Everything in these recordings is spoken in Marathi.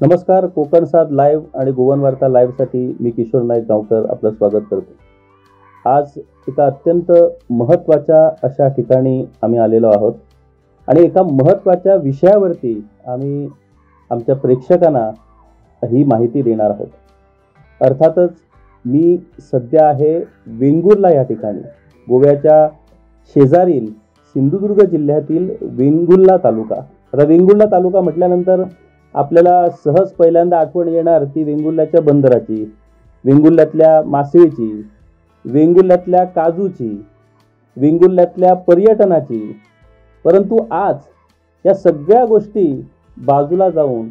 नमस्कार. कोकण साद लाईव्ह आणि गोवन वार्ता लाईव्हसाठी मी किशोर नाईक गावकर आपलं स्वागत करतो. आज एका अत्यंत महत्त्वाच्या अशा ठिकाणी आम्ही आलेलो आहोत आणि एका महत्त्वाच्या विषयावरती आम्ही आमच्या प्रेक्षकांना ही माहिती देणार आहोत. अर्थातच मी सध्या आहे वेंगुर्ला या ठिकाणी, गोव्याच्या शेजारील सिंधुदुर्ग जिल्ह्यातील वेंगुर्ला तालुका. आता वेंगुर्ला तालुका म्हटल्यानंतर आपल्याला सहज पहिल्यांदा आठवण येणार ती वेंगुर्ल्याच्या बंदराची, वेंगुर्ल्यातल्या मासळीची, वेंगुर्ल्यातल्या काजूची, वेंगुर्ल्यातल्या पर्यटनाची. परंतु आज या सगळ्या गोष्टी बाजूला जाऊन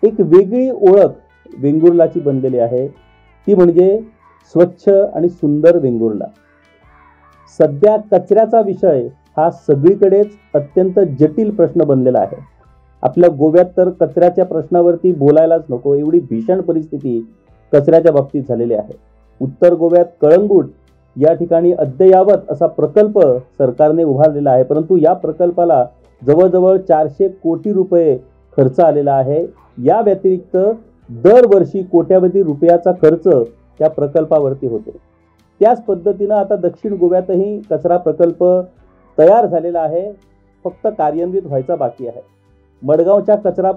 एक वेगळी ओळख वेंगुर्लाची बनलेली आहे, ती म्हणजे स्वच्छ आणि सुंदर वेंगुर्ला. सध्या कचऱ्याचा विषय हा सगळीकडेच अत्यंत जटिल प्रश्न बनलेला आहे. आपल्या गोव्यात तर कचऱ्याच्या प्रश्नावरती बोलायलाच नको, एवढी भीषण परिस्थिती कचऱ्याच्या बाबतीत झालेली आहे. उत्तर गोव्यात कळंगूट या ठिकाणी अद्ययावत असा प्रकल्प सरकारने उभारलेला आहे, परंतु या प्रकल्पाला जवळजवळ 400 कोटी रुपये खर्च आलेला आहे. या व्यतिरिक्त दरवर्षी कोट्यावधी रुपयाचा खर्च त्या प्रकल्पावरती होतो. त्याच पद्धतीनं आता दक्षिण गोव्यातही कचरा प्रकल्प तयार झालेला आहे, फक्त कार्यान्वित व्हायचा बाकी आहे. मडगावच्या कचरा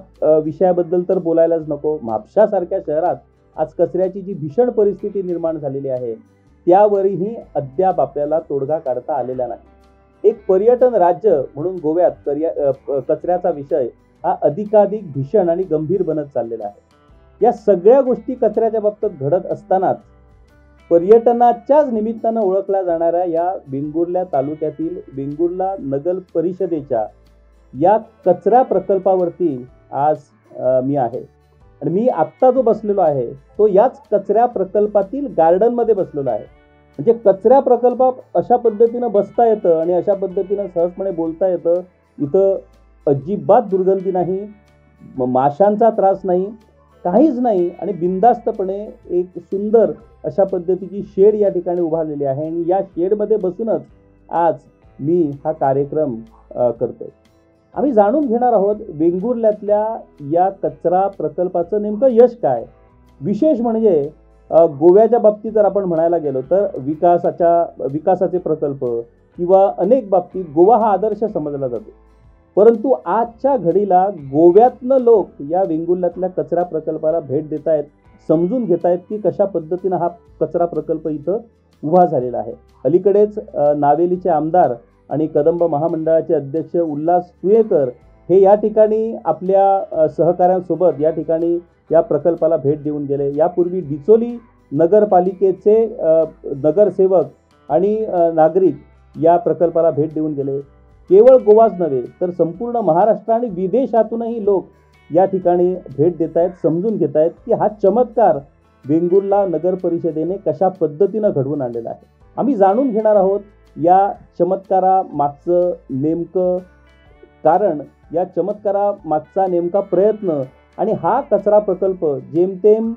विषयाबद्दल तर बोलायलाच नको. म्हापशासारख्या शहरात आज कचऱ्याची जी भीषण परिस्थिती निर्माण झालेली आहे त्यावरही अद्याप आपल्याला तोडगा काढता आलेला नाही. एक पर्यटन राज्य म्हणून गोव्यात कचऱ्याचा विषय हा अधिकाधिक भीषण आणि गंभीर बनत चाललेला आहे. या सगळ्या गोष्टी कचऱ्याच्या बाबतीत घडत असतानाच पर्यटनाच्याच निमित्तानं ओळखल्या जाणाऱ्या या वेंगुर्ला तालुक्यातील वेंगुर्ला नगर परिषदेच्या या कचरा प्रकल्पावरती आज मी आहे. आणि मी आत्ता जो बसलेलो आहे तो याच कचऱ्या प्रकल्पातील गार्डनमध्ये बसलेलो आहे. म्हणजे कचऱ्या प्रकल्पात अशा पद्धतीनं बसता येतं आणि अशा पद्धतीनं सहजपणे बोलता येतं. इथं अजिबात दुर्गंधी नाही, माशांचा त्रास नाही, काहीच नाही. आणि बिनधास्तपणे एक सुंदर अशा पद्धतीची शेड या ठिकाणी उभारलेली आहे आणि या शेडमध्ये बसूनच आज मी हा कार्यक्रम करतोय. आम्ही जाणून घेणार आहोत वेंगुर्ल्यातल्या या कचरा प्रकल्पाचं नेमकं यश काय. विशेष म्हणजे गोव्याच्या बाबतीत जर आपण म्हणायला गेलो तर विकासाचे प्रकल्प किंवा अनेक बाबतीत गोवा हा आदर्श समजला जातो. परंतु आजच्या घडीला गोव्यातनं लोक या वेंगुर्ल्यातल्या कचरा प्रकल्पाला भेट देत आहेत, समजून घेत आहेत की कशा पद्धतीनं हा कचरा प्रकल्प इथं उभा झालेला आहे. अलीकडेच नावेलीचे आमदार आणि कदंब महामंडळाचे अध्यक्ष उल्हास तुयेकर हे या ठिकाणी आपल्या सहकाऱ्यांसोबत या ठिकाणी या प्रकल्पाला भेट देऊन गेले. यापूर्वी डिचोली नगरपालिकेचे नगरसेवक आणि नागरिक या प्रकल्पाला भेट देऊन गेले. केवळ गोवाच नव्हे तर संपूर्ण महाराष्ट्र आणि विदेशातूनही लोक या ठिकाणी भेट देत आहेत, समजून घेत आहेत की हा चमत्कार वेंगुर्ला नगर परिषदेने कशा पद्धतीनं घडवून आणलेला आहे. आम्ही जाणून घेणार आहोत या चमत्कारामागचं नेमकं कारण, या चमत्कारामागचा नेमका प्रयत्न. आणि हा कचरा प्रकल्प जेमतेम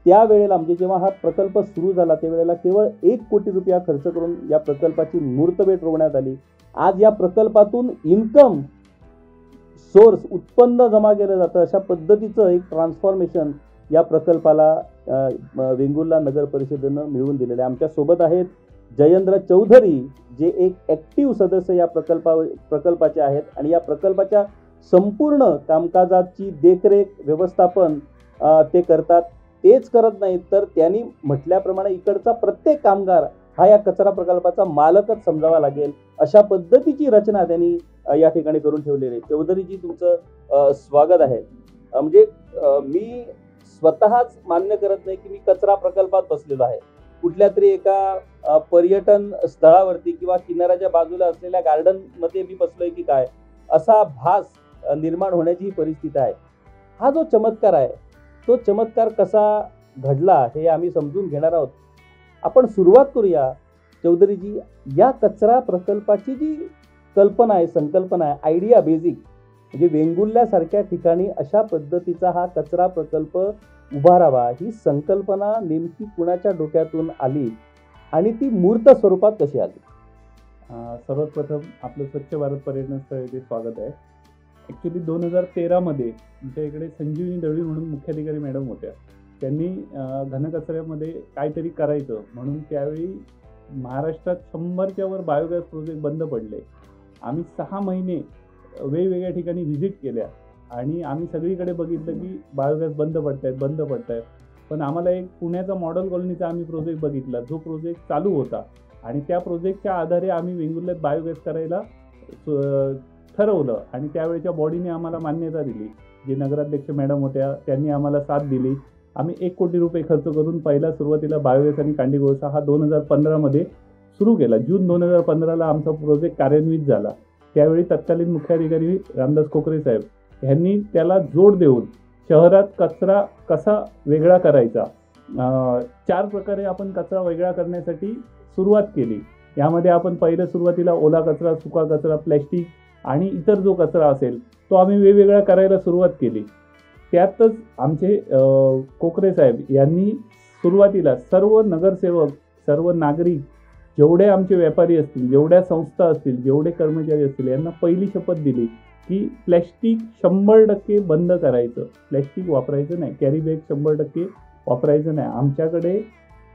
त्यावेळेला म्हणजे जेव्हा हा प्रकल्प सुरू झाला त्यावेळेला केवळ 1 कोटी रुपया खर्च करून या प्रकल्पाची मुहूर्तमेढ रोवण्यात आली. आज या प्रकल्पातून इन्कम सोर्स उत्पन्न जमा केलं जातं. अशा पद्धतीचं एक ट्रान्सफॉर्मेशन या प्रकल्पाला वेंगुर्ला नगर परिषदेनं मिळवून दिलेलं आहे. आमच्यासोबत आहेत जयेंद्र चौधरी, जे एक ॲक्टिव्ह सदस्य या प्रकल्पाचे आहेत आणि या प्रकल्पाच्या संपूर्ण कामकाजाची देखरेख व्यवस्थापन ते करतात. तेच करत नाहीत तर त्यांनी म्हटल्याप्रमाणे इकडचा प्रत्येक कामगार हा या कचरा प्रकल्पाचा मालकच समजावा लागेल, अशा पद्धतीची रचना त्यांनी या ठिकाणी करून ठेवलेली आहे. चौधरीजी, तुमचं स्वागत आहे. म्हणजे मी स्वतःच मान्य करत नाही की मी कचरा प्रकल्पात बसलेलो आहे. कुठल्या तरी एका पर्यटन स्थळावरती किंवा किनाऱ्याच्या बाजूला असलेल्या गार्डनमध्ये मी बसलोय की काय, असा भास निर्माण होण्याची परिस्थिती आहे. हा जो चमत्कार आहे तो चमत्कार कसा घडला हे आम्ही समजून घेणार आहोत. आपण सुरुवात करूया चौधरीजी. या कचरा प्रकल्पाची जी कल्पना आहे, संकल्पना आहे, आयडिया बेसिक म्हणजे वेंगुर्ल्यासारख्या ठिकाणी अशा पद्धतीचा हा कचरा प्रकल्प उभारावा, ही संकल्पना नेमकी कुणाच्या डोक्यातून आली आणि ती मूर्त स्वरूपात कशी आली? सर्वात प्रथम आपलं स्वच्छ भारत पर्यटन स्थळ येथे स्वागत आहे. ॲक्च्युली 2013मध्ये आमच्या इकडे संजीवनी दळवी म्हणून मुख्याधिकारी मॅडम होत्या. त्यांनी घनकचऱ्यामध्ये काहीतरी करायचं म्हणून त्यावेळी महाराष्ट्रात 100च्या वर बायोगॅस प्रोजेक्ट बंद पडले. आम्ही 6 महिने वेगवेगळ्या ठिकाणी व्हिजिट केल्या आणि आम्ही सगळीकडे बघितलं की बायोगॅस बंद पडतायत. पण आम्हाला एक पुण्याचा मॉडेल कॉलनीचा आम्ही प्रोजेक्ट बघितला, जो प्रोजेक्ट चालू होता आणि त्या प्रोजेक्टच्या आधारे आम्ही वेंगुर्ल्यात बायोगॅस करायला ठरवलं आणि त्यावेळेच्या बॉडीने आम्हाला मान्यता दिली. जे नगराध्यक्ष मॅडम होत्या त्यांनी आम्हाला साथ दिली. आम्ही 1 कोटी रुपये खर्च करून पहिला सुरुवातीला बायोगॅस आणि कांडी कोळसा हा 2015मध्ये सुरू केला. जून 2015ला आमचा प्रोजेक्ट कार्यान्वित झाला. त्यावेळी तत्कालीन मुख्याधिकारी रामदास कोकरे साहेब यांनी त्याला जोड देऊन शहरात कचरा कसा वेगळा करायचा, 4 प्रकारे आपण कचरा वेगळा करण्यासाठी सुरुवात केली. यामध्ये आपण पहिलं सुरुवातीला ओला कचरा, सुका कचरा, प्लॅस्टिक आणि इतर जो कचरा असेल तो आम्ही वेगवेगळा करायला सुरुवात केली. त्यातच आमचे कोकरे साहेब यांनी सुरुवातीला सर्व नगरसेवक, सर्व नागरिक, जेवढे आमचे व्यापारी असतील, जेवढ्या संस्था असतील, जेवढे कर्मचारी असतील यांना पहिली शपथ दिली की प्लॅस्टिक 100% बंद करायचं, प्लॅस्टिक वापरायचं नाही, कॅरी बॅग 100% वापरायचं नाही. आमच्याकडे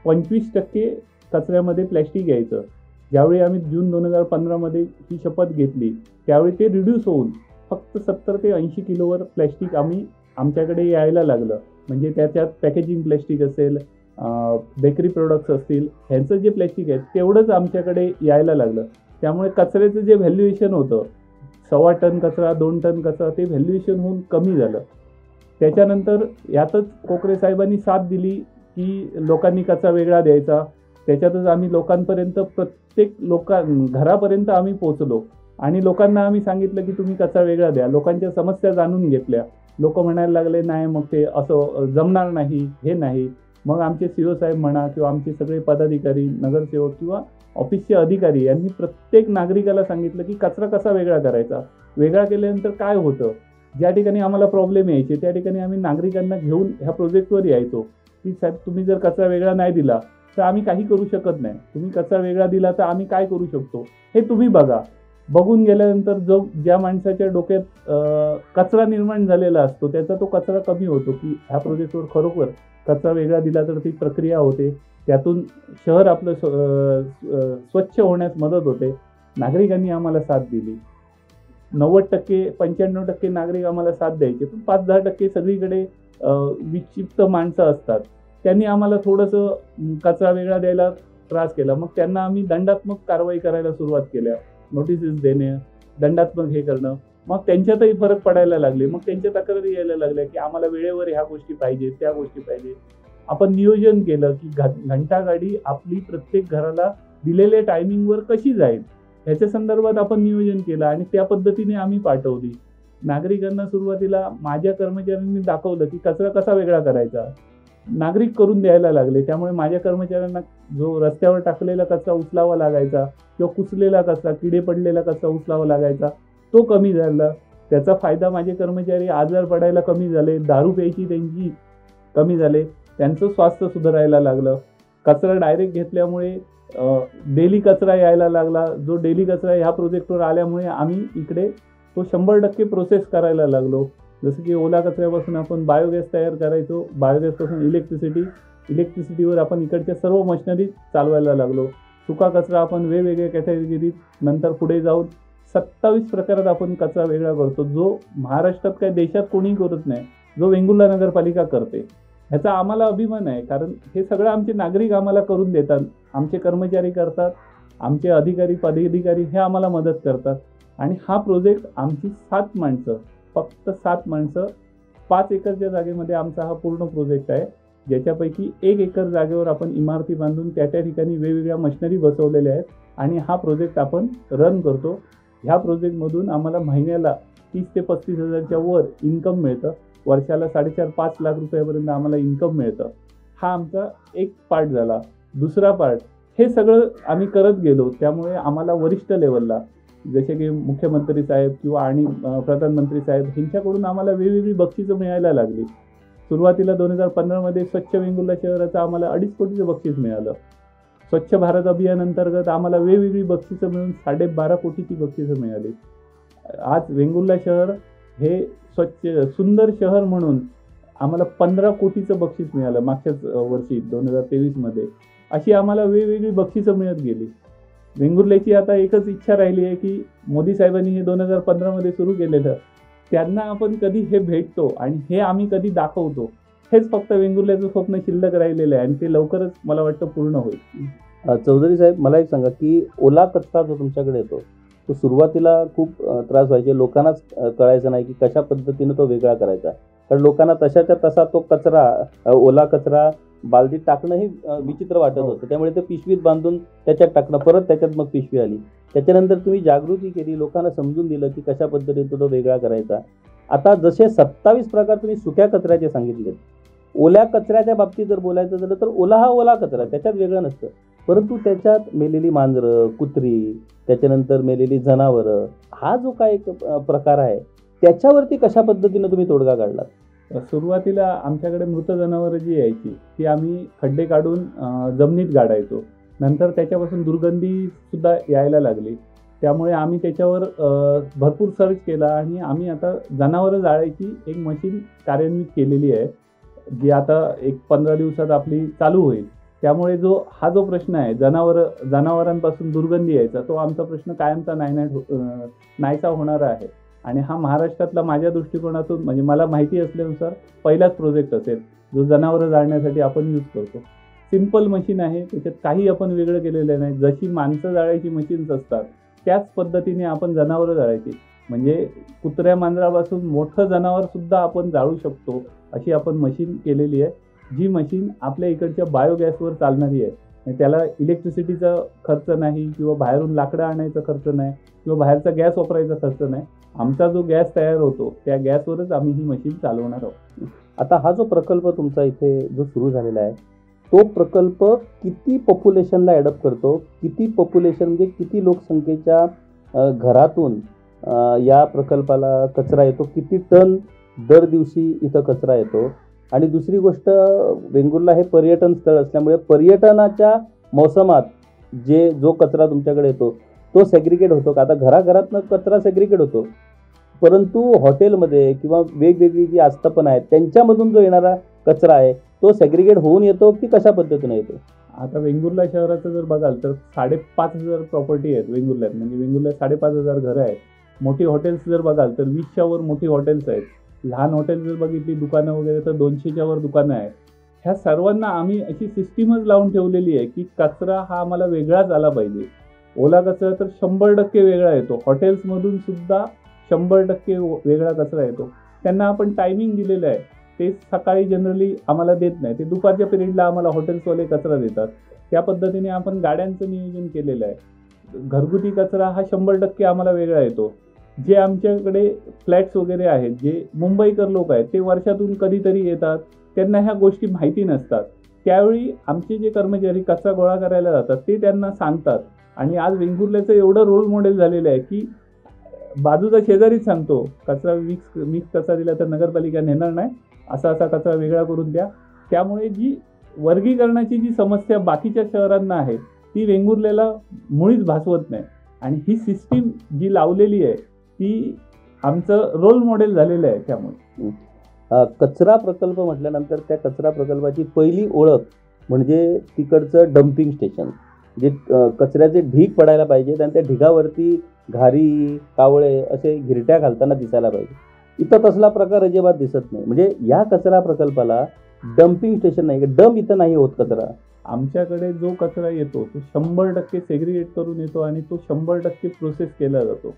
25% कचऱ्यामध्ये प्लॅस्टिक यायचं. ज्यावेळी आम्ही जून 2015मध्ये ही शपथ घेतली त्यावेळी ते रिड्यूस होऊन फक्त 70 ते 80 किलोवर प्लॅस्टिक आमच्याकडे यायला लागलं. म्हणजे त्याच्यात पॅकेजिंग प्लॅस्टिक असेल, बेकरी प्रोडक्ट्स असतील, ह्यांचं जे प्लॅस्टिक आहे तेवढंच आमच्याकडे यायला लागलं. त्यामुळे कचऱ्याचं जे व्हॅल्युएशन होतं 1.25 टन कचरा, 2 टन कचरा, ते व्हॅल्युएशन होऊन कमी झालं. त्याच्यानंतर यातच कोकरे साहेबांनी साथ दिली की लोकांनी कचरा वेगळा द्यायचा. त्याच्यातच आम्ही लोकांपर्यंत, प्रत्येक घरापर्यंत आम्ही पोचलो आणि लोकांना आम्ही सांगितलं की तुम्ही कचरा वेगळा द्या. लोकांच्या समस्या जाणून घेतल्या. लोक म्हणायला लागले नाही मग ते असं जमणार नाही, हे नाही. मग आमचे CO साहेब म्हणा किंवा आमचे सगळे पदाधिकारी, नगरसेवक किंवा ऑफिसचे अधिकारी यांनी प्रत्येक नागरिकाला सांगितलं की कचरा कसा वेगळा करायचा. वेगळा केल्यानंतर काय होतं, ज्या ठिकाणी आम्हाला प्रॉब्लेम यायचे त्या ठिकाणी आम्ही नागरिकांना घेऊन ह्या प्रोजेक्टवर यायचो की साहेब तुम्ही जर कचरा वेगळा नाही दिला तर आम्ही काही करू शकत नाही. तुम्ही कचरा वेगळा दिला तर आम्ही काय करू शकतो हे तुम्ही बघा. बघून गेल्यानंतर ज्या माणसाच्या डोक्यात कचरा निर्माण झालेला असतो त्याचा तो कचरा कमी होतो की ह्या प्रोजेक्टवर खरोखर कचरा वेगळा दिला तर ती प्रक्रिया होते. त्यातून शहर आपलं स्वच्छ होण्यास मदत होते. नागरिकांनी आम्हाला साथ दिली. 90% 95% नागरिक आम्हाला साथ द्यायचे, पण 5-10% सगळीकडे विक्षिप्त माणसं असतात. त्यांनी आम्हाला थोडंसं कचरा वेगळा द्यायला त्रास केला. मग त्यांना आम्ही दंडात्मक कारवाई करायला सुरुवात केल्या. नोटिसेस देणे, दंडात्मक हे करणं. मग त्यांच्यातही फरक पडायला लागले. मग त्यांच्या तक्रारी यायला लागल्या की आम्हाला वेळेवर ह्या गोष्टी पाहिजे, त्या गोष्टी पाहिजे. आपण नियोजन केलं की घंटागाडी आपली प्रत्येक घराला दिलेल्या टायमिंगवर कशी जाईल ह्याच्या संदर्भात आपण नियोजन केलं आणि त्या पद्धतीने आम्ही पाठवली. नागरिकांना सुरुवातीला माझ्या कर्मचाऱ्यांनी दाखवलं की कचरा कसा वेगळा करायचा. नागरिक करून द्यायला लागले. त्यामुळे माझ्या कर्मचाऱ्यांना जो रस्त्यावर टाकलेला कचरा उचलावा लागायचा किंवा कुचलेला कचरा, किडे पडलेला कचरा उचलावा लागायचा, तो कमी झाला. त्याचा फायदा माझे कर्मचारी आजार पडायला कमी झाले, दारू प्यायची त्यांची कमी झाले, त्यांचं स्वास्थ्य सुधारायला लागलं. कचरा डायरेक्ट घेतल्यामुळे डेली कचरा यायला लागला. जो डेली कचरा ह्या प्रोजेक्टवर आल्यामुळे आम्ही इकडे तो 100% प्रोसेस करायला लागलो. जसं की ओला कचऱ्यापासून आपण बायोगॅस तयार करायचो, बायोगॅसपासून इलेक्ट्रिसिटीवर आपण इकडच्या सर्व मशिनरी चालवायला लागलो. सुका कचरा आपण वेगवेगळ्या कॅटेगरीत नंतर पुढे जाऊन 27 प्रकारात आपण कचरा वेगळा करतो, जो महाराष्ट्रात काही देशात कोणीही करत नाही, जो वेंगुर्ला नगरपालिका करते. ह्याचा आम्हाला अभिमान आहे, कारण हे सगळं आमचे नागरिक आम्हाला करून देतात, आमचे कर्मचारी करतात, आमचे अधिकारी पदाधिकारी हे आम्हाला मदत करतात. आणि हा प्रोजेक्ट आमची 7 माणसं, फक्त 7 माणसं 5 एकरच्या जागेमध्ये आमचा हा पूर्ण प्रोजेक्ट आहे, ज्याच्यापैकी 1 एकर जागेवर आपण इमारती बांधून त्या ठिकाणी वेगवेगळ्या मशिनरी बसवलेल्या आहेत आणि हा प्रोजेक्ट आपण रन करतो. ह्या प्रोजेक्टमधून आम्हाला महिन्याला 30 ते 35 हजारच्या वर इन्कम मिळतं. वर्षाला 4.5-5 लाख रुपयापर्यंत आम्हाला इन्कम मिळतं. हा आमचा एक पार्ट झाला. दुसरा पार्ट, हे सगळं आम्ही करत गेलो, त्यामुळे आम्हाला वरिष्ठ लेवलला जसे की मुख्यमंत्री साहेब किंवा आणि प्रधानमंत्री साहेब यांच्याकडून आम्हाला वेगवेगळी बक्षिसं मिळायला लागली. सुरुवातीला 2015मध्ये स्वच्छ वेंगुर्ला शहराचं आम्हाला 2.5 कोटीचं बक्षीस मिळालं. स्वच्छ भारत अभियान अंतर्गत आम्हाला वेगवेगळी बक्षिसं मिळून 12.5 कोटीची बक्षिसं मिळाली. आज वेंगुर्ला शहर हे स्वच्छ सुंदर शहर म्हणून आम्हाला 15 कोटीचं बक्षीस मिळालं मागच्याच वर्षी 2023मध्ये. अशी आम्हाला वेगवेगळी बक्षिसं मिळत गेली. वेंगुर्ल्याची आता एकच इच्छा राहिली आहे की मोदी साहेबांनी हे 2015मध्ये सुरू केलेलं, त्यांना आपण कधी हे भेटतो आणि हे आम्ही कधी दाखवतो, हेच फक्त वेंगुर्ल्याचं स्वप्न शिल्लक राहिलेलं आहे आणि ते लवकरच मला वाटतं पूर्ण होईल. चौधरी साहेब, मला एक सांगा की ओला कचरा जो तुमच्याकडे येतो तो सुरुवातीला खूप त्रास व्हायचे, लोकांनाच कळायचं नाही की कशा पद्धतीने तो वेगळा करायचा. कारण लोकांना तशाच्या तसा तो कचरा, ओला कचरा बालदीत टाकणंही विचित्र वाटत होतं. त्यामुळे ते पिशवीत बांधून त्याच्यात टाकणं, परत त्याच्यात मग पिशवी आली. त्याच्यानंतर तुम्ही जागृती केली, लोकांना समजून दिलं की कशा पद्धतीने तो वेगळा करायचा. आता जसे 27 प्रकार तुम्ही सुक्या कचऱ्याचे सांगितले, ओल्या कचऱ्याच्या बाबतीत जर बोलायचं झालं तर ओला हा ओला कचरा, त्याच्यात वेगळं नसतं. परंतु त्याच्यात मेलेली मांजरं, कुत्री, त्याच्यानंतर मेलेली जनावरं, हा जो काय एक प्रकार आहे त्याच्यावरती कशा पद्धतीनं तुम्ही तोडगा काढला? सुरुवातीला आमच्याकडे मृत जनावरं जी यायची ती आम्ही खड्डे काढून जमिनीत गाडायचो. नंतर त्याच्यापासून दुर्गंधी सुद्धा यायला लागली. त्यामुळे आम्ही त्याच्यावर भरपूर सर्च केला आणि आम्ही आता जनावरं जाळायची एक मशीन कार्यान्वित केलेली आहे, जी आता एक 15 दिवसात आपली चालू होईल. त्यामुळे हा जो प्रश्न आहे जनावरांपासून दुर्गंधी यायचा, तो आमचा प्रश्न कायमचा नाहीसा होणारा आहे. आणि हा महाराष्ट्रातला माझ्या दृष्टिकोनातून, म्हणजे मला माहिती असल्यानुसार पहिलाच प्रोजेक्ट असेल जो जनावरं जाळण्यासाठी आपण यूज करतो. सिम्पल मशीन आहे, त्याच्यात काही आपण वेगळं केलेलं नाही. जशी माणसं जाळायची मशीन्स असतात त्याच पद्धतीने आपण जनावरं जाळायची. म्हणजे कुत्र्या मांजरापासून मोठं जनावरसुद्धा आपण जाळू शकतो अशी आपण मशीन केलेली आहे, जी मशीन आपल्या इकडच्या बायोगॅसवर चालणारी आहे. त्याला इलेक्ट्रिसिटीचा खर्च नाही किंवा बाहेरून लाकडं आणायचा खर्च नाही किंवा बाहेरचा गॅस वापरायचा खर्च नाही. आमचा जो गॅस तयार होतो त्या गॅसवरच आम्ही ही मशीन चालवणार आहोत. आता हा जो प्रकल्प तुमचा इथे जो सुरू झालेला आहे, तो प्रकल्प किती पॉप्युलेशनला ॲडप्ट करतो? किती पॉप्युलेशन म्हणजे किती लोकसंख्येच्या घरातून या प्रकल्पाला कचरा येतो? किती टन दर दिवशी इथं कचरा येतो? आणि दुसरी गोष्ट, वेंगुर्ला हे पर्यटन स्थळ असल्यामुळे पर्यटनाच्या मोसमात जो कचरा तुमच्याकडे येतो तो सेग्रिगेट होतो का? आता घराघरातनं कचरा सेग्रिगेट होतो, परंतु हॉटेलमध्ये किंवा वेगवेगळी जी आस्थापनं आहेत त्यांच्यामधून जो येणारा कचरा आहे तो सेग्रिगेट होऊन येतो की कशा पद्धतीने येतो? आता वेंगुर्ला शहराचं जर बघाल तर 5,500 प्रॉपर्टी आहेत वेंगुर्ल्यात. म्हणजे वेंगुर्ल्यात 5,500 घरं आहेत. मोठी हॉटेल्स जर बघाल तर 20च्या वर मोठी हॉटेल्स आहेत. लहान हॉटेल जर बघितली, दुकानं वगैरे, तर 200च्या वर दुकानं आहेत. ह्या सर्वांना आम्ही अशी सिस्टीमच लावून ठेवलेली आहे की कचरा हा आम्हाला वेगळाच आला पाहिजे. ओला कचरा तर 100% वेगळा येतो. हॉटेल्समधून सुद्धा 100% वेगळा कचरा येतो. त्यांना आपण टायमिंग दिलेलं आहे. ते सकाळी जनरली आम्हाला देत नाही, ते दुपारच्या पिरियडला आम्हाला हॉटेल्सवाले कचरा देतात. त्या पद्धतीने आपण गाड्यांचं नियोजन केलेलं आहे. घरगुती कचरा हा 100% आम्हाला वेगळा येतो. जे आमच्याकडे फ्लॅट्स वगैरे आहेत, जे मुंबईकर लोक आहेत, ते वर्षातून कधीतरी येतात, त्यांना ह्या गोष्टी माहिती नसतात. त्यावेळी आमचे जे कर्मचारी कचरा गोळा करायला जातात ते त्यांना सांगतात. आणि आज वेंगुर्ल्याचं एवढं रोल मॉडेल झालेलं आहे की बाजूचा शेजारीच सांगतो, कचरा मिक्स कचरा दिला तर नगरपालिका नेणार नाही, असा कचरा वेगळा करून द्या. त्यामुळे जी वर्गीकरणाची जी समस्या बाकीच्या शहरांना आहे ती वेंगुर्ल्याला मुळीच भासवत नाही. आणि ही सिस्टीम जी लावलेली आहे ती आमचं रोल मॉडेल झालेलं आहे. त्यामुळे कचरा प्रकल्प म्हटल्यानंतर त्या कचरा प्रकल्पाची पहिली ओळख म्हणजे तिकडचं डम्पिंग स्टेशन, जे कचऱ्याचे ढीग पडायला पाहिजेत आणि त्या ढिगावरती घारी, कावळे असे घिरट्या घालताना दिसायला पाहिजे. इथं तसला प्रकार अजिबात दिसत नाही. म्हणजे या कचरा प्रकल्पाला डम्पिंग स्टेशन नाही, डम इथं नाही होत कचरा. आमच्याकडे जो कचरा येतो तो 100% सेग्रिगेट करून येतो आणि तो 100% प्रोसेस केला जातो.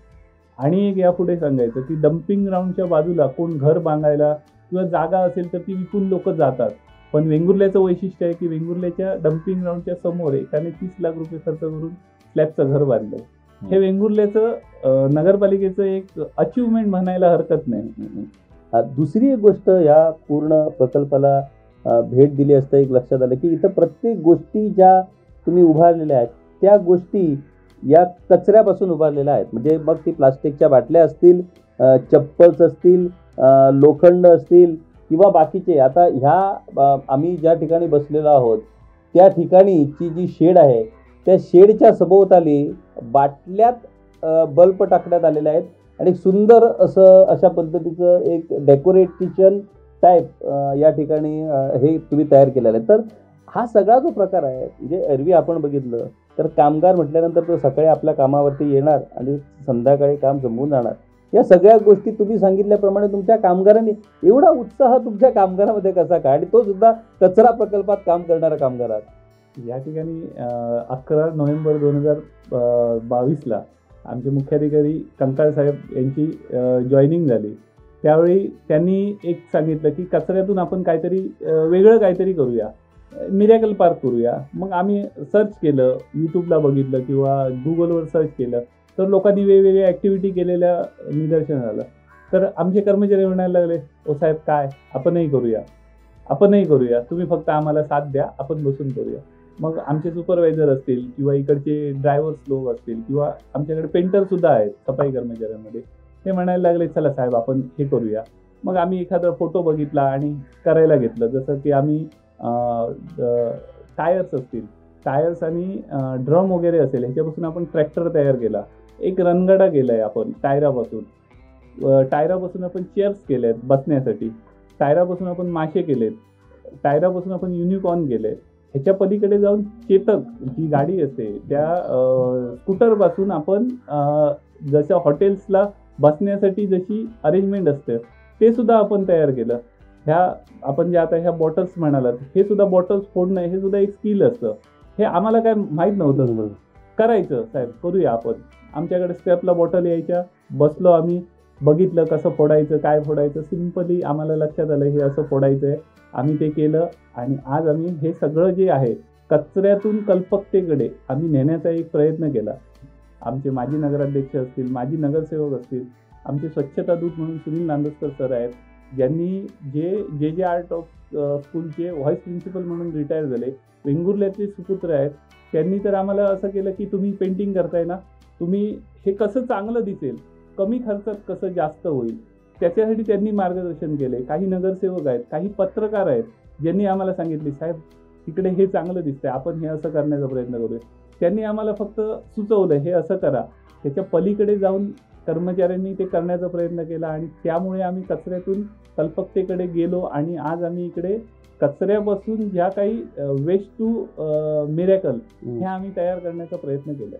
आणि एक यापुढे सांगायचं की डम्पिंग ग्राउंडच्या बाजूला कोण घर बांधायला किंवा जागा असेल तर ती विकून लोक जातात. पण वेंगुर्ल्याचं वैशिष्ट्य आहे की वेंगुर्ल्याच्या डम्पिंग ग्राउंडच्या समोर एकाने 30 लाख रुपये खर्च करून स्लॅबचं घर बांधलंय. हे वेंगुर्ल्याचं नगरपालिकेचं एक अचिव्हमेंट म्हणायला हरकत नाही. दुसरी एक गोष्ट, या पूर्ण प्रकल्पाला भेट दिली असता एक लक्षात आलं की इथं प्रत्येक गोष्टी ज्या तुम्ही उभारलेल्या आहेत त्या गोष्टी या कचऱ्यापासून उभारलेल्या आहेत. म्हणजे मग ती प्लास्टिकच्या बाटल्या असतील, चप्पल्स असतील, लोखंड असतील किंवा बाकीचे. आता ह्या आम्ही ज्या ठिकाणी बसलेलो आहोत त्या ठिकाणीची जी शेड आहे त्या शेडच्या सभोवताली बाटल्यात बल्ब टाकण्यात आलेले आहेत आणि सुंदर असं अशा पद्धतीचं एक डेकोरेट किचन टाईप या ठिकाणी हे तुम्ही तयार केलेलं आहे. तर हा सगळा जो प्रकार आहे, म्हणजे एरवी आपण बघितलं तर कामगार म्हटल्यानंतर तो सकाळी आपल्या कामावरती येणार आणि संध्याकाळी काम संपवून जाणार. या सगळ्या गोष्टी तुम्ही सांगितल्याप्रमाणे तुमच्या कामगारांनी एवढा उत्साह तुमच्या कामगारामध्ये कसा काय, आणि तो सुद्धा कचरा प्रकल्पात काम करणारा कामगार आहात. या ठिकाणी 11 नोव्हेंबर 2022ला आमचे मुख्याधिकारी कंकाळ साहेब यांची जॉईनिंग झाली. त्यावेळी त्यांनी एक सांगितलं की कचऱ्यातून आपण काहीतरी वेगळं काहीतरी करूया, मिरॅकल पार्क करूया. मग आम्ही सर्च केलं, यूट्यूबला बघितलं किंवा गुगलवर सर्च केलं, तर लोकांनी वेगवेगळ्या ॲक्टिव्हिटी केलेल्या निदर्शनास आलं. तर आमचे कर्मचारी म्हणायला लागले, ओ साहेब काय आपणही करूया, तुम्ही फक्त आम्हाला साथ द्या, आपण बसून करूया. मग आमचे सुपरवायझर असतील किंवा इकडचे ड्रायव्हर्स लोक असतील किंवा आमच्याकडे पेंटरसुद्धा आहेत सफाई कर्मचाऱ्यांमध्ये, ते म्हणायला लागले चला साहेब आपण हे करूया. मग आम्ही एखादा फोटो बघितला आणि करायला घेतलं. जसं की आम्ही टायर्स आणि ड्रम वगैरे असेल ह्याच्यापासून आपण ट्रॅक्टर तयार केला. एक रणगाडा केला आहे आपण टायरापासून आपण चेअर्स केल्या आहेत बसण्यासाठी. टायरापासून आपण मासे केलेत. टायरापासून आपण युनिकॉर्न केले. ह्याच्या पलीकडे जाऊन चेतक जी गाडी असते त्या स्कूटरपासून आपण जसं हॉटेल्सला बसण्यासाठी जशी अरेंजमेंट असते ते सुद्धा आपण तयार केलं. आपण जे आता ह्या बॉटल्स म्हणालात, हे सुद्धा बॉटल्स फोडणं हे सुद्धा एक स्किल असतं. हे आम्हाला काय माहीत नव्हतं. करायचं साहेब, करूया आपण. आमच्याकडे स्टेपला बॉटल यायच्या, बसलो आम्ही, बघितलं कसं फोडायचं, काय फोडायचं. सिम्पली आम्हाला लक्षात आलं हे असं फोडायचं आहे. आम्ही ते केलं आणि आज आम्ही हे सगळं जे आहे कचऱ्यातून कल्पकतेकडे आम्ही नेण्याचा एक प्रयत्न केला. आमचे माजी नगराध्यक्ष असतील, माजी नगरसेवक असतील, आमचे स्वच्छता दूत म्हणून सुनील नांदस्कर सर आहेत, ज्यांनी जे आर्ट ऑफ स्कूलचे व्हाईस प्रिन्सिपल म्हणून रिटायर झाले, वेंगुर्ल्याचे सुपुत्र आहेत. त्यांनी तर आम्हाला असं केलं की तुम्ही पेंटिंग करताय ना, तुम्ही हे कसं चांगलं दिसेल, कमी खर्चात कसं जास्त होईल, त्याच्यासाठी त्यांनी मार्गदर्शन केले. काही नगरसेवक आहेत, काही पत्रकार आहेत, ज्यांनी आम्हाला सांगितले साहेब तिकडे हे चांगलं दिसतंय, आपण हे असं करण्याचा प्रयत्न करूया. त्यांनी आम्हाला फक्त सुचवलं हे असं करा. त्याच्या पलीकडे जाऊन कर्मचाऱ्यांनी ते करण्याचा प्रयत्न केला आणि त्यामुळे आम्ही कचऱ्यातून कल्पकतेकडे गेलो आणि आज आम्ही इकडे कचऱ्यापासून ज्या काही वेस्ट टू मिरॅकल हे आम्ही तयार करण्याचा प्रयत्न केला.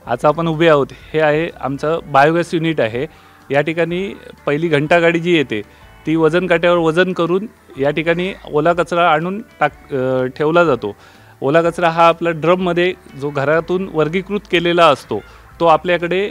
आज आपण उभे आहोत हे आहे आमचं बायोगॅस युनिट आहे. या ठिकाणी पहिली घंटागाडी जी येते ती वजन काट्यावर वजन करून या ठिकाणी ओला कचरा आणून ठेवला जातो. ओला कचरा हा आपला ड्रममध्ये जो घरातून वर्गीकृत केलेला असतो तो आपल्याकडे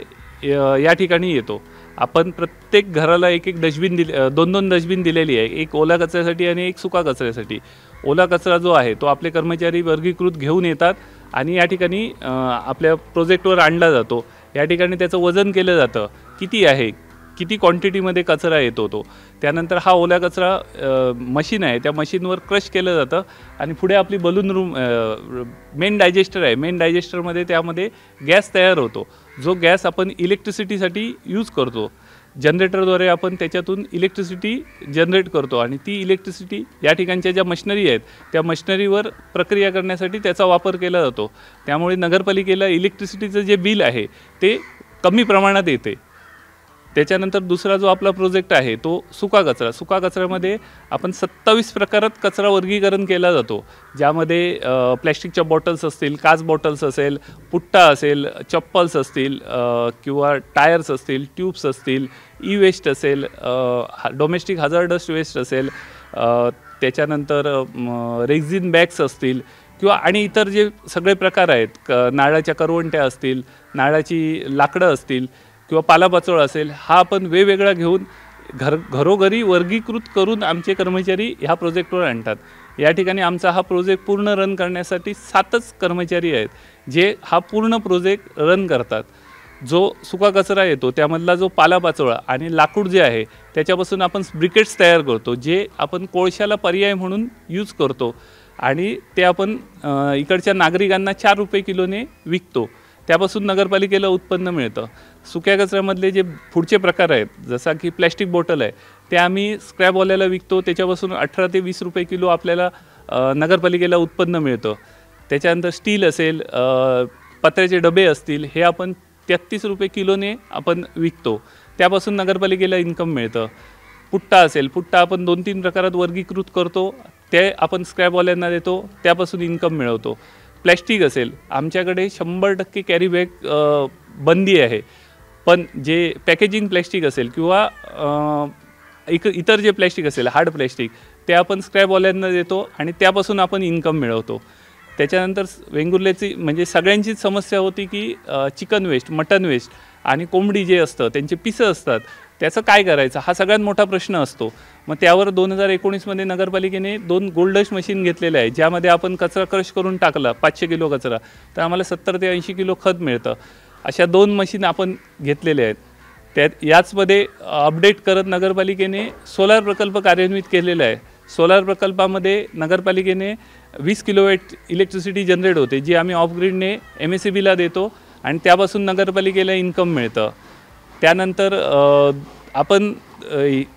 या ठिकाणी येतो. आपण प्रत्येक घराला एक डस्टबिन दोन डस्टबिन दिलेली आहे, एक ओला कचऱ्यासाठी आणि एक सुका कचऱ्यासाठी. ओला कचरा जो आहे तो आपले कर्मचारी वर्गीकृत घेऊन येतात आणि या ठिकाणी आपल्या प्रोजेक्टवर आणला जातो. या ठिकाणी त्याचं वजन केलं जातं, किती आहे, किती क्वांटिटीमध्ये कचरा येतो तो. त्यानंतर हा ओला कचरा मशीन आहे, त्या मशीनवर क्रश केलं जातं आणि पुढे आपली बलून रूम मेन डायजेस्टर आहे. मेन डायजेस्टरमध्ये त्यामध्ये गॅस तयार होतो, जो गॅस आपण इलेक्ट्रिसिटीसाठी यूज करतो. जनरेटरद्वारे आपण त्याच्यातून इलेक्ट्रिसिटी जनरेट करतो आणि ती इलेक्ट्रिसिटी या ठिकाणच्या ज्या मशिनरी आहेत त्या मशिनरीवर प्रक्रिया करण्यासाठी त्याचा वापर केला जातो. त्यामुळे नगरपालिकेला इलेक्ट्रिसिटीचं जे बिल आहे ते कमी प्रमाणात येते. त्याच्यानंतर दुसरा जो आपला प्रोजेक्ट आहे तो सुका कचरा. सुका कचऱ्यामध्ये आपण 27 प्रकारात कचरा वर्गीकरण केला जातो, ज्यामध्ये प्लॅस्टिकच्या बॉटल्स असतील, काच बॉटल्स असेल, पुट्टा असेल, चप्पल्स असतील किंवा टायर्स असतील, ट्यूब्स असतील, ई वेस्ट असेल, डोमेस्टिक हजार्डस वेस्ट असेल, त्याच्यानंतर रेक्झिन बॅग्स असतील किंवा आणि इतर जे सगळे प्रकार आहेत, नारळाच्या करवंट्या असतील, नारळाची लाकडं असतील किंवा पालापाचोळा असेल, हा आपण वेगवेगळा घेऊन घरोघरी वर्गीकृत करून आमचे कर्मचारी ह्या प्रोजेक्टवर आणतात. या ठिकाणी आमचा हा प्रोजेक्ट पूर्ण रन करण्यासाठी 7च कर्मचारी आहेत जे हा पूर्ण प्रोजेक्ट रन करतात. जो सुका कचरा येतो त्यामधला जो पालापाचोळा आणि लाकूड जे आहे त्याच्यापासून आपण ब्रिकेट्स तयार करतो, जे आपण कोळशाला पर्याय म्हणून यूज करतो आणि ते आपण इकडच्या नागरिकांना 4 रुपये किलोने विकतो. त्यापासून नगरपालिकेला उत्पन्न मिळतं. सुक्या कचऱ्यामधले जे पुढचे प्रकार आहेत, जसा की प्लॅस्टिक बॉटल आहे, ते आम्ही स्क्रॅपवाल्याला विकतो. त्याच्यापासून 18 ते 20 रुपये किलो आपल्याला नगरपालिकेला उत्पन्न मिळतं. त्याच्यानंतर स्टील असेल, पत्र्याचे डबे असतील, हे आपण 33 रुपये किलोने आपण विकतो. त्यापासून नगरपालिकेला इन्कम मिळतं. पुट्टा असेल, पुट्टा आपण 2-3 प्रकारात वर्गीकृत करतो, ते आपण स्क्रॅपवाल्यांना देतो, त्यापासून इन्कम मिळवतो. प्लॅस्टिक असेल, आमच्याकडे 100% कॅरी बॅग बंदी आहे, पण जे पॅकेजिंग प्लॅस्टिक असेल किंवा इतर जे प्लॅस्टिक असेल, हार्ड प्लॅस्टिक, ते आपण स्क्रॅपवाल्यांना देतो आणि त्यापासून आपण इन्कम मिळवतो. त्याच्यानंतर वेंगुर्ल्याची म्हणजे सगळ्यांचीच समस्या होती की चिकन वेस्ट, मटन वेस्ट आणि कोंबडी जे असतं त्यांचे पिसं असतात, त्याचं काय करायचं हा सगळ्यात मोठा प्रश्न असतो. मग त्यावर 2019मध्ये नगरपालिकेने 2 गोल्डश मशीन घेतलेले आहे, ज्यामध्ये आपण कचरा क्रश करून टाकला 500 किलो कचरा तर आम्हाला 70 ते 80 किलो खत मिळतं. अशा 2 मशीन आपण घेतलेल्या आहेत. याचमध्ये अपडेट करत नगरपालिकेने सोलार प्रकल्प कार्यान्वित केलेला आहे. सोलार प्रकल्पामध्ये नगरपालिकेने 20 किलोवॅट इलेक्ट्रिसिटी जनरेट होते, जी आम्ही ऑफ ग्रीडने MSEBला देतो आणि त्यापासून नगरपालिकेला इन्कम मिळतं. त्यानंतर आपण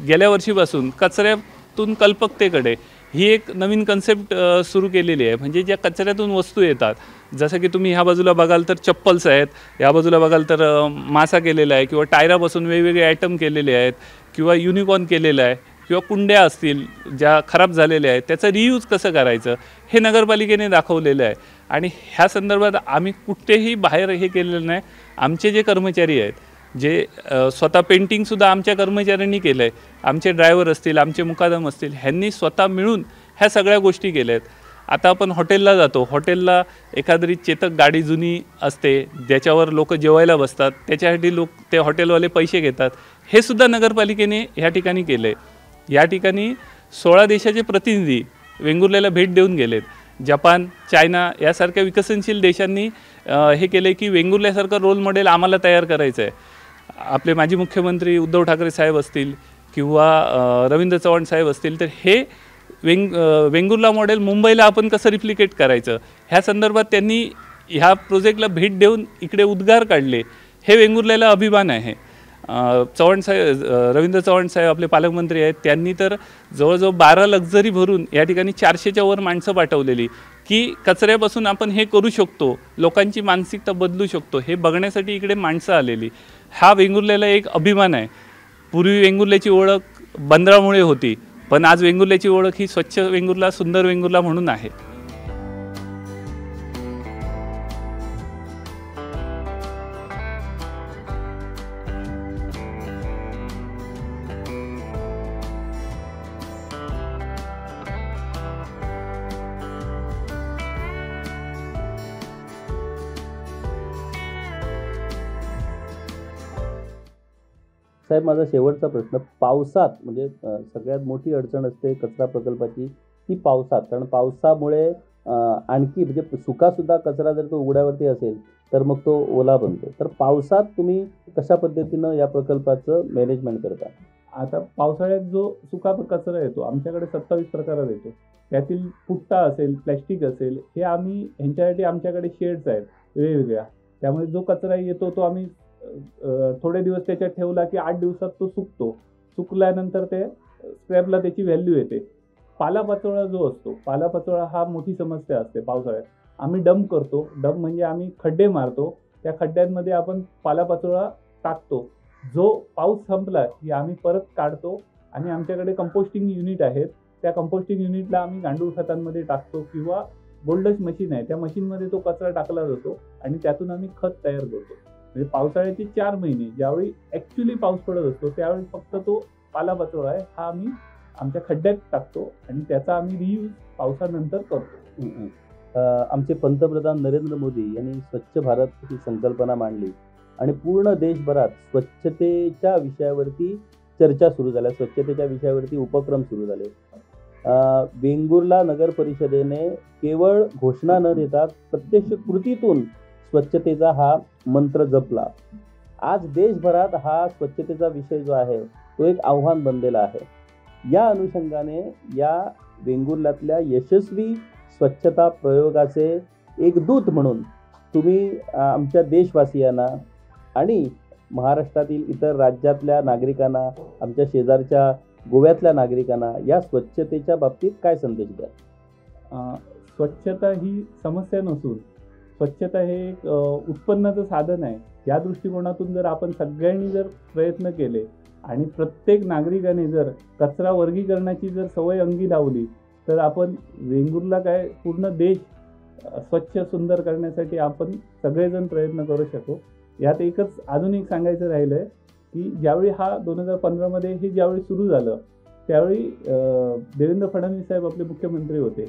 गेल्या वर्षीपासून कचऱ्यातून कल्पकतेकडे ही एक नवीन कन्सेप्ट सुरू केलेली आहे. म्हणजे ज्या कचऱ्यातून वस्तू येतात, जसं की तुम्ही ह्या बाजूला बघाल तर चप्पल्स आहेत, ह्या बाजूला बघाल तर मासा केलेला आहे किंवा टायरापासून वेगवेगळे आयटम केलेले आहेत किंवा युनिकॉर्न केलेलं आहे किंवा कुंड्या असतील ज्या खराब झालेल्या आहेत, त्याचं रियूज कसं करायचं हे नगरपालिकेने दाखवलेलं आहे. आणि ह्या संदर्भात आम्ही कुठेही बाहेर हे केलेलं नाही. आमचे जे कर्मचारी आहेत, जे स्वतः पेंटिंगसुद्धा आमच्या कर्मचाऱ्यांनी केलं आहे, आमचे ड्रायव्हर असतील, आमचे मुकादम असतील, ह्यांनी स्वतः मिळून ह्या सगळ्या गोष्टी केल्या आहेत. आता आपण हॉटेलला जातो, हॉटेलला एखादी चेतक गाडी जुनी असते ज्याच्यावर लोक जेवायला बसतात, त्याच्यासाठी लोक ते हॉटेलवाले पैसे घेतात. हे सुद्धा नगरपालिकेने ह्या ठिकाणी केलं आहे. या ठिकाणी 16 देशाचे प्रतिनिधी वेंगुर्ल्याला भेट देऊन गेलेत. जपान, चायना यासारख्या विकसनशील देशांनी हे केलं की वेंगुर्ल्यासारखं रोल मॉडेल आम्हाला तयार करायचं आहे. आपले माजी मुख्यमंत्री उद्धव ठाकरे साहेब असतील किंवा रवींद्र चव्हाण साहेब असतील, तर हे वेंगुर्ला मॉडेल मुंबईला आपण कसं रिप्लिकेट करायचं ह्या संदर्भात त्यांनी ह्या प्रोजेक्टला भेट देऊन इकडे उद्गार काढले. हे वेंगुर्ल्याला अभिमान आहे. चव्हाण साहेब, रवींद्र चव्हाण साहेब आपले पालकमंत्री आहेत, त्यांनी तर जवळजवळ 12 लक्झरी भरून या ठिकाणी 400च्या वर माणसं पाठवलेली की कचऱ्यापासून आपण हे करू शकतो, लोकांची मानसिकता बदलू शकतो, हे बघण्यासाठी इकडे माणसं आलेली. हा वेंगुर्ल्याला एक अभिमान आहे. पूर्वी वेंगुर्ल्याची ओळख बंदरामुळे होती, पण आज वेंगुर्ल्याची ओळख ही स्वच्छ वेंगुर्ला, सुंदर वेंगुर्ला म्हणून आहे. साहेब, माझा शेवटचा प्रश्न, पावसात म्हणजे सगळ्यात मोठी अडचण असते कचरा प्रकल्पाची ती पावसात, कारण पावसामुळे आणखी म्हणजे सुकासुद्धा कचरा जर तो उघड्यावरती असेल तर मग तो ओला बनतो. तर पावसात तुम्ही कशा पद्धतीनं या प्रकल्पाचं मॅनेजमेंट करता? आता पावसाळ्यात जो सुका कचरा येतो, आमच्याकडे 27 प्रकारात येतो. त्यातील पुट्टा असेल, प्लॅस्टिक असेल, हे आम्ही ह्यांच्यासाठी आमच्याकडे शेड्स आहेत वेगवेगळ्या. त्यामुळे जो कचरा येतो तो आम्ही थोडे दिवस त्याच्यात ठेवला की 8 दिवसात तो सुकतो. सुकल्यानंतर ते स्क्रॅपला त्याची व्हॅल्यू येते. पालापाचोळा जो असतो, पालापाचोळा हा मोठी समस्या असते पावसाळ्यात. आम्ही डंप करतो. डंप म्हणजे आम्ही खड्डे मारतो, त्या खड्ड्यांमध्ये आपण पालापाचोळा टाकतो. जो पाऊस संपला की आम्ही परत काढतो आणि आमच्याकडे कंपोस्टिंग युनिट आहेत, त्या कंपोस्टिंग युनिटला आम्ही गांडूळ खतांमध्ये टाकतो किंवा गोल्डश मशीन आहे, त्या मशीनमध्ये तो कचरा टाकला जातो आणि त्यातून आम्ही खत तयार करतो. म्हणजे पावसाळ्याचे 4 महिने ज्यावेळी ॲक्च्युली पाऊस पडत असतो त्यावेळी फक्त तो पालापाचोळा आहे हा आम्ही आमच्या खड्ड्यात टाकतो आणि त्याचा आम्ही रियूज पावसानंतर करतो. आमचे पंतप्रधान नरेंद्र मोदी यांनी स्वच्छ भारत ही संकल्पना मांडली आणि पूर्ण देशभरात स्वच्छतेच्या विषयावरती चर्चा सुरू झाल्या, स्वच्छतेच्या विषयावरती उपक्रम सुरू झाले. वेंगुर्ला नगर परिषदेने केवळ घोषणा न देता प्रत्यक्ष कृतीतून स्वच्छतेचा हा मंत्र जपला. आज देशभरात हा स्वच्छतेचा विषय जो आहे तो एक आव्हान बनलेला आहे. या अनुषंगाने या वेंगुर्ल्यातल्या यशस्वी स्वच्छता प्रयोगाचे एक दूत म्हणून तुम्ही आमच्या देशवासियांना आणि महाराष्ट्रातील इतर राज्यातल्या नागरिकांना, आमच्या शेजारच्या गोव्यातल्या नागरिकांना या स्वच्छतेच्या बाबतीत काय संदेश द्याल? स्वच्छता ही समस्या नसून स्वच्छता हे एक उत्पन्नाचं साधन आहे. या दृष्टिकोनातून जर आपण सगळ्यांनी जर प्रयत्न केले आणि प्रत्येक नागरिकाने जर कचरा वर्गीकरणाची जर सवय अंगी लावली तर आपण वेंगुर्ला काय पूर्ण देश स्वच्छ सुंदर करण्यासाठी आपण सगळेजण प्रयत्न करू शकू. यात एकच अजून एक सांगायचं राहिलं आहे की ज्यावेळी हा 2015मध्ये हे ज्यावेळी सुरू झालं त्यावेळी देवेंद्र फडणवीस साहेब आपले मुख्यमंत्री होते.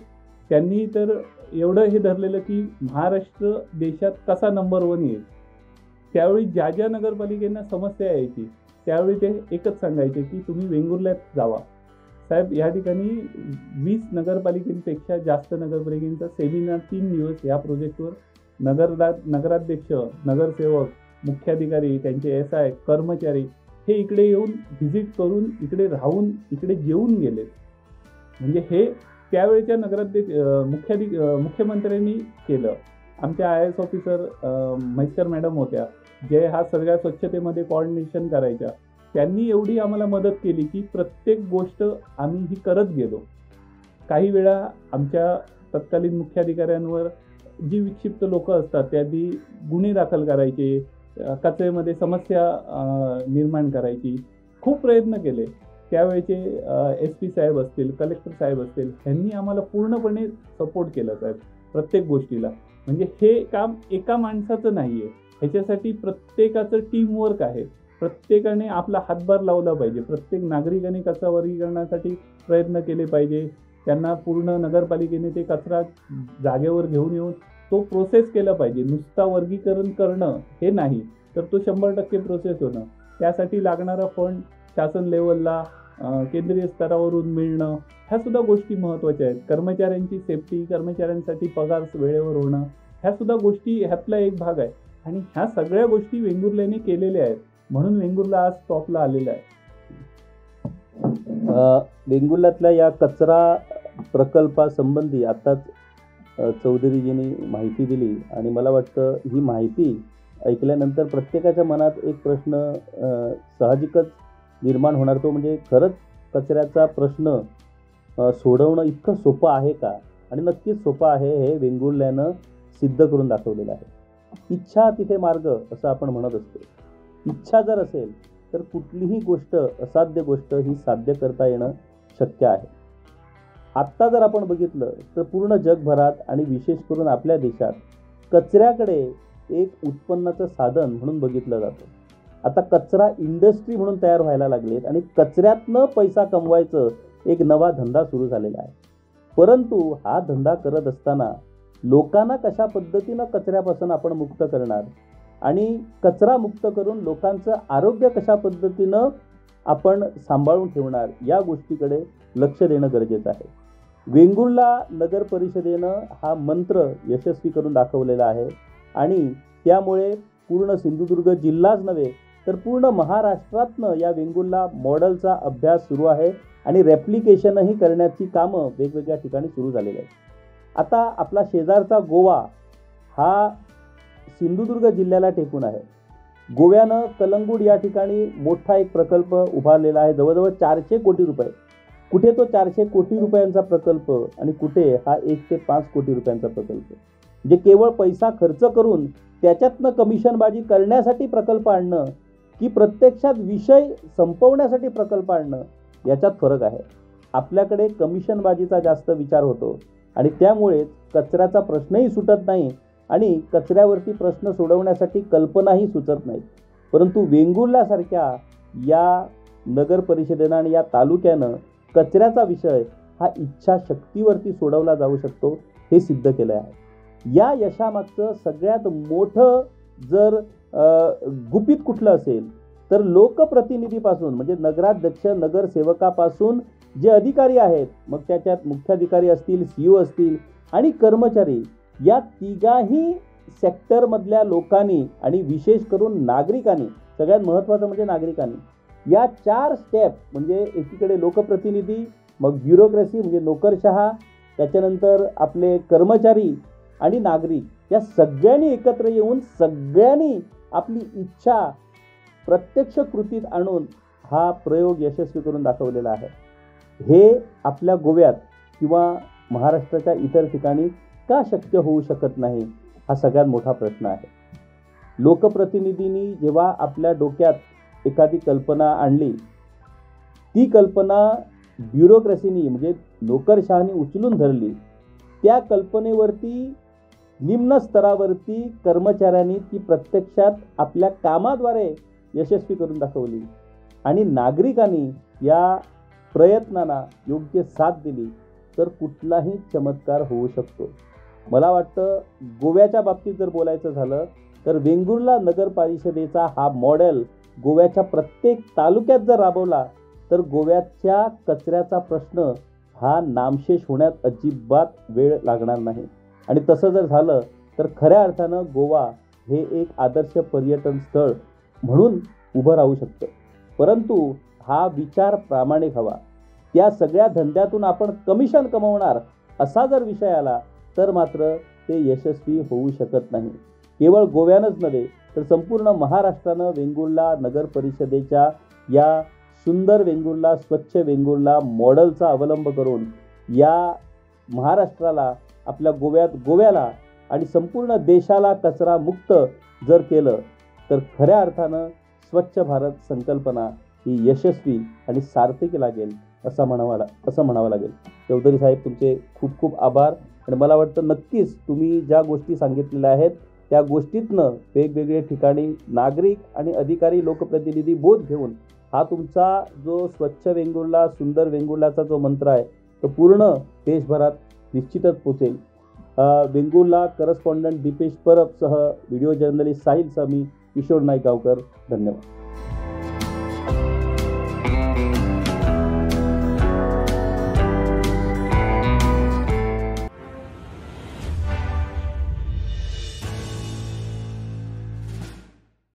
त्यांनी तर एवढं हे धरलेलं की महाराष्ट्र देशात कसा नंबर 1 येईल. त्यावेळी ज्या ज्या नगरपालिकेंना समस्या यायची त्यावेळी ते एकच सांगायचे की तुम्ही वेंगुर्ल्यात जावा. साहेब, या ठिकाणी 20 नगरपालिकेपेक्षा जास्त नगरपालिकेचा सेमिनार 3 दिवस या प्रोजेक्टवर नगराध्यक्ष, नगरसेवक, मुख्याधिकारी, त्यांचे SI, कर्मचारी हे इकडे येऊन व्हिजिट करून इकडे राहून इकडे जेवून गेले. म्हणजे हे त्यावेळेच्या मुख्यमंत्र्यांनी केलं. आमच्या IAS ऑफिसर म्हैसकर मॅडम होत्या, जे हा सगळ्या स्वच्छतेमध्ये कोऑर्डिनेशन करायच्या. त्यांनी एवढी आम्हाला मदत केली की प्रत्येक गोष्ट आम्ही ही करत गेलो. काही वेळा आमच्या तत्कालीन मुख्याधिकाऱ्यांवर जी विक्षिप्त लोक असतात त्यांनी गुन्हे दाखल करायचे, कचऱ्यामध्ये समस्या निर्माण करायची. खूप प्रयत्न केले. त्यावेळेचे SP साहेब असतील, कलेक्टर साहेब असतील, ह्यांनी आम्हाला पूर्णपणे सपोर्ट केला साहेब प्रत्येक गोष्टीला. म्हणजे हे काम एका माणसाचं नाही आहे, ह्याच्यासाठी प्रत्येकाचं टीमवर्क आहे. प्रत्येकाने आपला हातभार लावला पाहिजे. प्रत्येक नागरिकाने कचरा वर्गीकरणासाठी प्रयत्न केले पाहिजे. त्यांना पूर्ण नगरपालिकेने ते कचरा जागेवर घेऊन येऊन तो प्रोसेस केला पाहिजे. नुसता वर्गीकरण करणं हे नाही तर तो 100% प्रोसेस होणं. त्यासाठी लागणारा फंड शासन लेवलला, केंद्रीय स्तरावरून मिळणं, ह्या सुद्धा गोष्टी महत्त्वाच्या आहेत. कर्मचाऱ्यांची सेफ्टी, कर्मचाऱ्यांसाठी पगार वेळेवर होणं, ह्या सुद्धा गोष्टी ह्यातला एक भाग आहे. आणि ह्या सगळ्या गोष्टी वेंगुर्ल्याने केलेल्या आहेत, म्हणून वेंगुर्ला आज टॉपला आलेला आहे. वेंगुर्ल्यातल्या या कचरा प्रकल्पासंबंधी आताच चौधरीजींनी माहिती दिली आणि मला वाटतं ही माहिती ऐकल्यानंतर प्रत्येकाच्या मनात एक प्रश्न साहजिकच निर्माण होणार. तो म्हणजे खरंच कचऱ्याचा प्रश्न सोडवणं इतकं सोपं आहे का? आणि नक्कीच सोपं आहे, हे वेंगुर्ल्यानं सिद्ध करून दाखवलेलं आहे. इच्छा तिथे मार्ग असं आपण म्हणत असतो. इच्छा जर असेल तर कुठलीही गोष्ट, असाध्य गोष्ट ही साध्य करता येणं शक्य आहे. आत्ता जर आपण बघितलं तर पूर्ण जगभरात आणि विशेष करून आपल्या देशात कचऱ्याकडे एक उत्पन्नाचं साधन म्हणून बघितलं जातं. आता कचरा इंडस्ट्री म्हणून तयार व्हायला लागलेत आणि कचऱ्यातनं पैसा कमवायचं एक नवा धंदा सुरू झालेला आहे. परंतु हा धंदा करत असताना लोकांना कशा पद्धतीनं कचऱ्यापासून आपण मुक्त करणार आणि कचरा मुक्त करून लोकांचं आरोग्य कशा पद्धतीनं आपण सांभाळून ठेवणार, या गोष्टीकडे लक्ष देणं गरजेचं आहे. वेंगुर्ला नगर परिषदेनं हा मंत्र यशस्वी करून दाखवलेला आहे आणि त्यामुळे पूर्ण सिंधुदुर्ग जिल्हाच नव्हे तर पूर्ण महाराष्ट्रातनं या वेंगुर्ला मॉडेलचा अभ्यास सुरू आहे आणि रेप्लिकेशनही करण्याची कामं वेगवेगळ्या ठिकाणी सुरू झालेली आहेत. आता आपला शेजारचा गोवा हा सिंधुदुर्ग जिल्ह्याला टेकून आहे. गोव्यानं कलंगूट या ठिकाणी मोठा एक प्रकल्प उभारलेला आहे, जवळजवळ 400 कोटी रुपये. कुठे तो 400 कोटी रुपयांचा प्रकल्प आणि कुठे हा 1 ते 5 कोटी रुपयांचा प्रकल्प. म्हणजे केवळ पैसा खर्च करून त्याच्यातनं कमिशनबाजी करण्यासाठी प्रकल्प आणणं की प्रत्यक्षात विषय संपवण्यासाठी प्रकल्प आणणं, याच्यात फरक आहे. आपल्याकडे कमिशनबाजीचा जास्त विचार होतो आणि त्यामुळेच कचऱ्याचा प्रश्नही सुटत नाही आणि कचऱ्यावरती प्रश्न सोडवण्यासाठी कल्पनाही सुचत नाहीत. परंतु वेंगुर्ल्यासारख्या या नगर परिषदेनं आणि या तालुक्यानं कचऱ्याचा विषय हा इच्छाशक्तीवरती सोडवला जाऊ शकतो हे सिद्ध केलं आहे. या यशामागचं सगळ्यात मोठं जर गुपित कुठलं असेल तर लोकप्रतिनिधीपासून म्हणजे नगराध्यक्ष नगरसेवकापासून जे अधिकारी आहेत, मग त्याच्यात मुख्याधिकारी असतील, CEO असतील आणि कर्मचारी, या तिघाही सेक्टरमधल्या लोकांनी आणि विशेष करून नागरिकांनी, सगळ्यात महत्त्वाचं म्हणजे नागरिकांनी या 4 स्टेप म्हणजे एकीकडे लोकप्रतिनिधी, मग ब्युरोक्रेसी म्हणजे नोकरशहा, त्याच्यानंतर आपले कर्मचारी आणि नागरिक या सगळ्यांनी एकत्र येऊन सगळ्यांनी आपली इच्छा प्रत्यक्ष कृतीत आणून हा प्रयोग यशस्वी करून दाखवलेला आहे. हे आपल्या गोव्यात किंवा महाराष्ट्राच्या इतर ठिकाणी का शक्य होऊ शकत नाही, हा सगळ्यात मोठा प्रश्न आहे. लोकप्रतिनिधींनी जेव्हा आपल्या डोक्यात एखादी कल्पना आणली, ती कल्पना ब्युरोक्रेसीनी म्हणजे नोकरशहानी उचलून धरली. त्या कल्पनेवरती निम्न स्तरावरती कर्मचाऱ्यांनी ती प्रत्यक्षात आपल्या कामाद्वारे यशस्वी करून दाखवली आणि नागरिकांनी या प्रयत्नांना योग्य साथ दिली तर कुठलाही चमत्कार होऊ शकतो. मला वाटतं गोव्याच्या बाबतीत जर बोलायचं झालं तर वेंगुर्ला नगर परिषदेचा हा मॉडेल गोव्याच्या प्रत्येक तालुक्यात जर राबवला तर गोव्याच्या कचऱ्याचा प्रश्न हा नामशेष होण्यात अजिबात वेळ लागणार नाही. आणि तसं जर झालं तर खऱ्या अर्थानं गोवा हे एक आदर्श पर्यटन स्थळ म्हणून उभं राहू शकतं. परंतु हा विचार प्रामाणिक हवा. त्या सगळ्या धंद्यातून आपण कमिशन कमवणार असा जर विषय आला तर मात्र ते यशस्वी होऊ शकत नाही. केवळ गोव्यानंच नव्हे तर संपूर्ण महाराष्ट्रानं वेंगुर्ला नगर परिषदेच्या या सुंदर वेंगुर्ला, स्वच्छ वेंगुर्ला मॉडेलचा अवलंब करून या महाराष्ट्राला, आपल्या गोव्याला आणि संपूर्ण देशाला कचरा मुक्त जर केलं तर खऱ्या अर्थानं स्वच्छ भारत संकल्पना ही यशस्वी आणि सार्थकी लागेल असं म्हणावं लागेल. चौधरी साहेब, तुमचे खूप खूप आभार. आणि मला वाटतं नक्कीच तुम्ही ज्या गोष्टी सांगितलेल्या आहेत त्या गोष्टीतनं वेगवेगळ्या ठिकाणी नागरिक आणि अधिकारी लोकप्रतिनिधी बोध घेऊन हा तुमचा जो स्वच्छ वेंगुर्ला, सुंदर वेंगुर्लाचा जो मंत्र आहे तो पूर्ण देशभरात निश्चितच पोचेल. वेंगुर्ला करस्पॉन्डंट दीपेश परबसह व्हिडिओ जर्नलिस्ट साहिल समी, किशोर नाईक गावकर. धन्यवाद.